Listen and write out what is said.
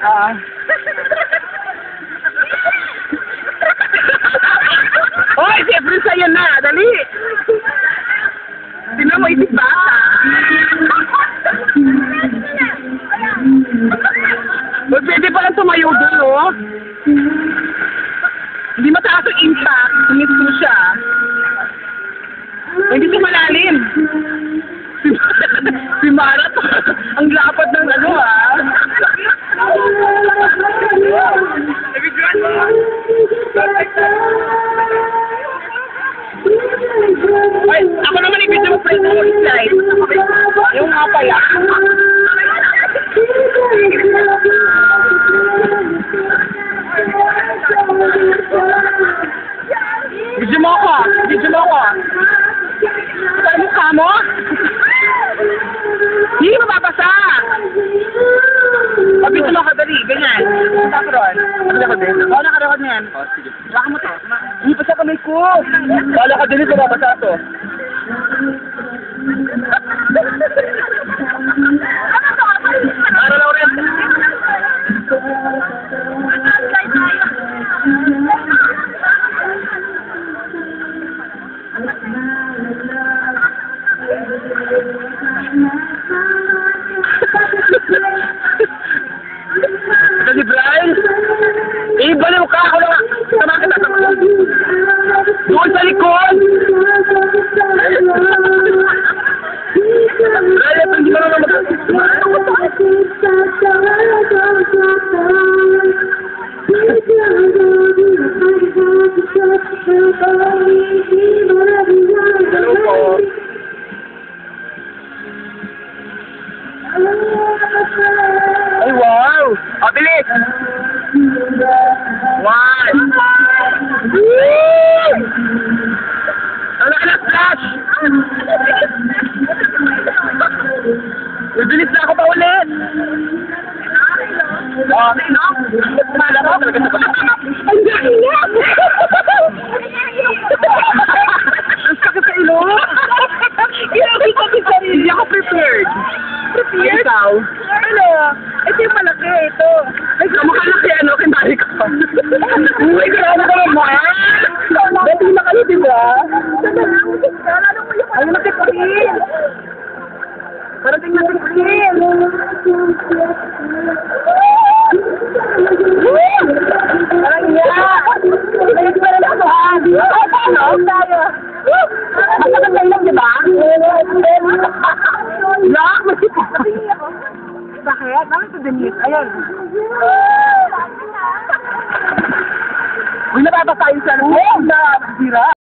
Ah. Hoy, siyempre sa'yo na. Dali. Tingnan mo, isip ba? Pwede pa lang tumayo doon, oh. Hindi mataas ang impact. Tumisto siya. Hindi siya malalim. Si Marat, ang lapad ng ano, ah. Ay, ako naman ibig mo friend mo slide. Yung nga pala. Video mo ako. Video mo ako. Sa mukha mo? Hindi mababasa. Pabito mo ako, dali. Ganyan. Punta ko ron. Nakarakod din. Oo, nakarakod na yan. Oo, sige. Laka mo to. Hindi pa sa kamay ko. Wala ka din ito, mababasa to. Para lang rin. Ito si Brian. Baliw ka ako lang. Sama kita. Doon sa likod. Brian, hindi mo naman Hello po. Ay, wow! O, bilis! One! Woo! Ang laki na splash! Bilis na ako pa ulit! O, sino? Mala mo talaga sa bata. Ang laki na! Ang sakit sa ilo! Ginagil ko sa sarili. Ako prepared. Prepared? Ikaw? Ano? Ito yung malaki. Ito. Ay, makalaki ano? Kinari ko. Uy, grabe ka naman. Dati na kayo, di ba? Ay, nakipin. Parating na tipin. Parang iya. Balik pa rin ako, ha? Ano? Tayo. Masakit lang lang, di ba? Lock, masipag. Bakit? Bakit ito Denise? Ayan. Uy, nababasa yung cellphone. Na, sira.